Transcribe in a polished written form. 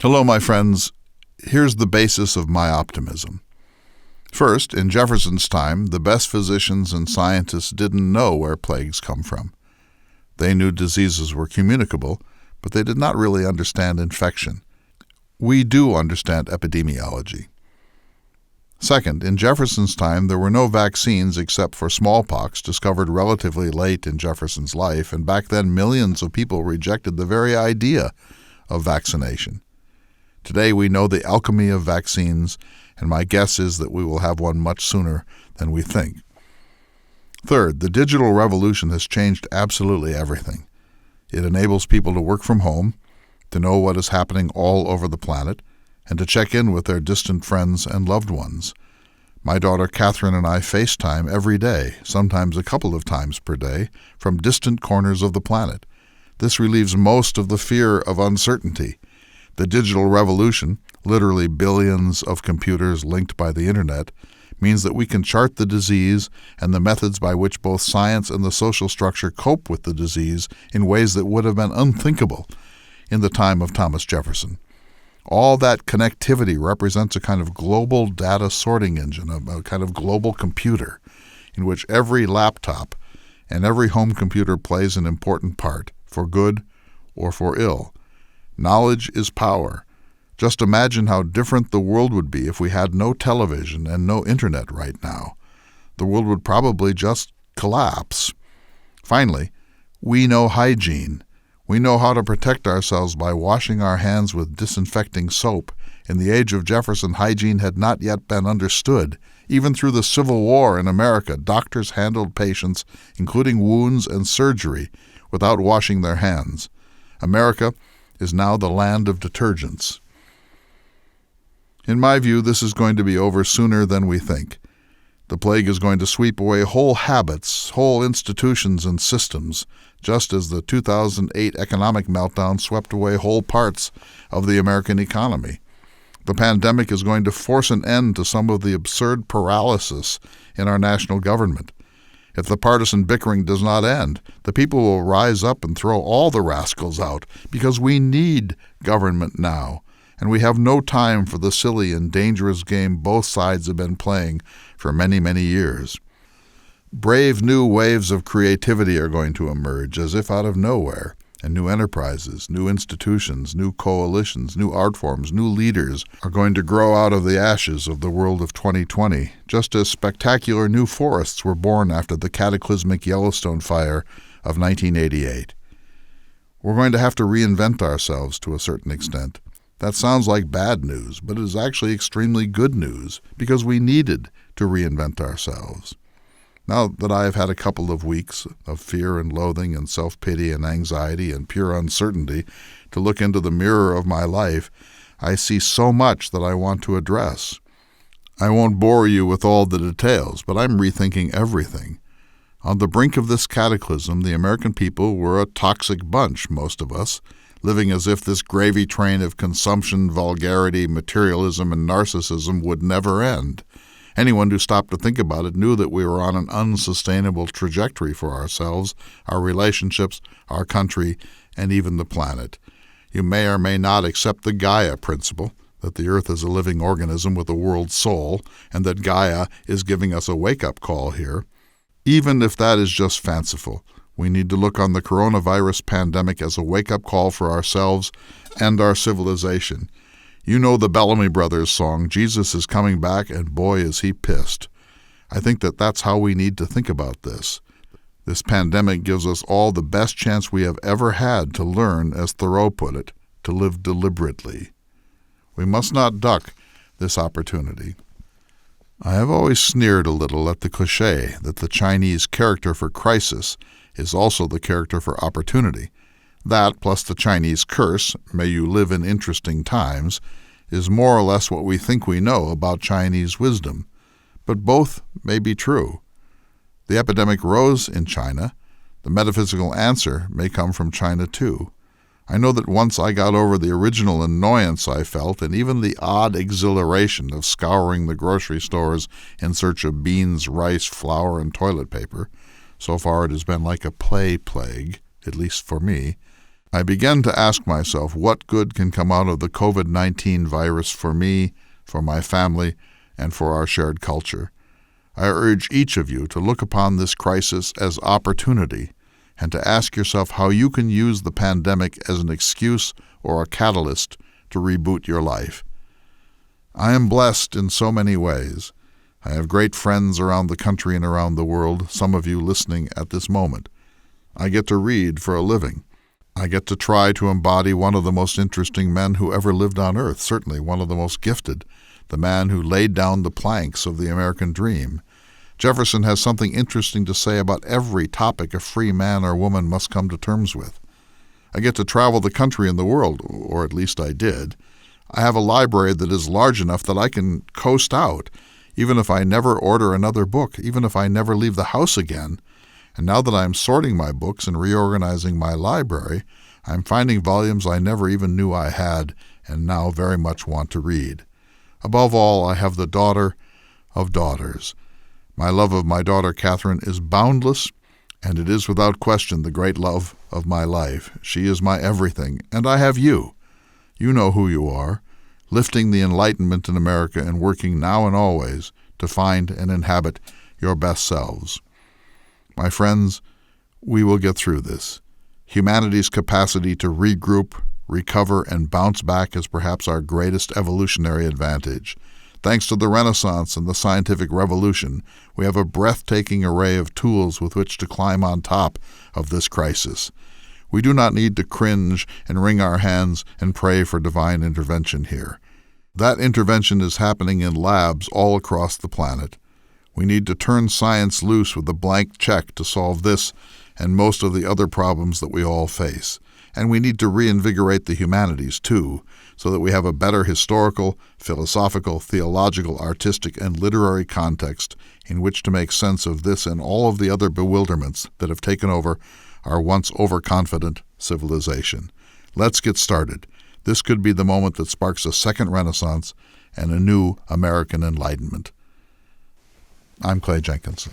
Hello, my friends. Here's the basis of my optimism. First, in Jefferson's time, the best physicians and scientists didn't know where plagues come from. They knew diseases were communicable, but they did not really understand infection. We do understand epidemiology. Second, in Jefferson's time, there were no vaccines except for smallpox, discovered relatively late in Jefferson's life, and back then millions of people rejected the very idea of vaccination. Today we know the alchemy of vaccines, and my guess is that we will have one much sooner than we think. Third, the digital revolution has changed absolutely everything. It enables people to work from home, to know what is happening all over the planet, and to check in with their distant friends and loved ones. My daughter Catherine and I FaceTime every day, sometimes a couple of times per day, from distant corners of the planet. This relieves most of the fear of uncertainty. The digital revolution, literally billions of computers linked by the internet, means that we can chart the disease and the methods by which both science and the social structure cope with the disease in ways that would have been unthinkable in the time of Thomas Jefferson. All that connectivity represents a kind of global data sorting engine, a kind of global computer, in which every laptop and every home computer plays an important part, for good or for ill. Knowledge is power. Just imagine how different the world would be if we had no television and no internet right now. The world would probably just collapse. Finally, we know hygiene. We know how to protect ourselves by washing our hands with disinfecting soap. In the age of Jefferson, hygiene had not yet been understood. Even through the Civil War in America, doctors handled patients, including wounds and surgery, without washing their hands. America is now the land of detergents. In my view, this is going to be over sooner than we think. The plague is going to sweep away whole habits, whole institutions and systems, just as the 2008 economic meltdown swept away whole parts of the American economy. The pandemic is going to force an end to some of the absurd paralysis in our national government. If the partisan bickering does not end, the people will rise up and throw all the rascals out, because we need government now, and we have no time for the silly and dangerous game both sides have been playing for many, many years. Brave new waves of creativity are going to emerge as if out of nowhere, and new enterprises, new institutions, new coalitions, new art forms, new leaders are going to grow out of the ashes of the world of 2020, just as spectacular new forests were born after the cataclysmic Yellowstone fire of 1988. We're going to have to reinvent ourselves to a certain extent. That sounds like bad news, but it is actually extremely good news, because we needed to reinvent ourselves. Now that I have had a couple of weeks of fear and loathing and self-pity and anxiety and pure uncertainty to look into the mirror of my life, I see so much that I want to address. I won't bore you with all the details, but I'm rethinking everything. On the brink of this cataclysm, the American people were a toxic bunch, most of us, living as if this gravy train of consumption, vulgarity, materialism, and narcissism would never end. Anyone who stopped to think about it knew that we were on an unsustainable trajectory for ourselves, our relationships, our country, and even the planet. You may or may not accept the Gaia principle, that the Earth is a living organism with a world soul, and that Gaia is giving us a wake-up call here. Even if that is just fanciful, we need to look on the coronavirus pandemic as a wake-up call for ourselves and our civilization. You know the Bellamy Brothers song, "Jesus is coming back, and boy is he pissed." I think that that's how we need to think about this. This pandemic gives us all the best chance we have ever had to learn, as Thoreau put it, to live deliberately. We must not duck this opportunity. I have always sneered a little at the cliché that the Chinese character for crisis is also the character for opportunity. That, plus the Chinese curse, "May you live in interesting times," is more or less what we think we know about Chinese wisdom. But both may be true. The epidemic rose in China. The metaphysical answer may come from China too. I know that once I got over the original annoyance I felt, and even the odd exhilaration of scouring the grocery stores in search of beans, rice, flour, and toilet paper, so far it has been like a play plague, at least for me, I began to ask myself what good can come out of the COVID-19 virus for me, for my family, and for our shared culture. I urge each of you to look upon this crisis as opportunity and to ask yourself how you can use the pandemic as an excuse or a catalyst to reboot your life. I am blessed in so many ways. I have great friends around the country and around the world, some of you listening at this moment. I get to read for a living. I get to try to embody one of the most interesting men who ever lived on earth, certainly one of the most gifted, the man who laid down the planks of the American dream. Jefferson has something interesting to say about every topic a free man or woman must come to terms with. I get to travel the country and the world, or at least I did. I have a library that is large enough that I can coast out, even if I never order another book, even if I never leave the house again. And now that I'm sorting my books and reorganizing my library, I'm finding volumes I never even knew I had and now very much want to read. Above all, I have the daughter of daughters. My love of my daughter Catherine is boundless, and it is without question the great love of my life. She is my everything, and I have you. You know who you are, lifting the Enlightenment in America and working now and always to find and inhabit your best selves. My friends, we will get through this. Humanity's capacity to regroup, recover, and bounce back is perhaps our greatest evolutionary advantage. Thanks to the Renaissance and the scientific revolution, we have a breathtaking array of tools with which to climb on top of this crisis. We do not need to cringe and wring our hands and pray for divine intervention here. That intervention is happening in labs all across the planet. We need to turn science loose with a blank check to solve this and most of the other problems that we all face. And we need to reinvigorate the humanities, too, so that we have a better historical, philosophical, theological, artistic, and literary context in which to make sense of this and all of the other bewilderments that have taken over our once overconfident civilization. Let's get started. This could be the moment that sparks a second Renaissance and a new American Enlightenment. I'm Clay Jenkinson.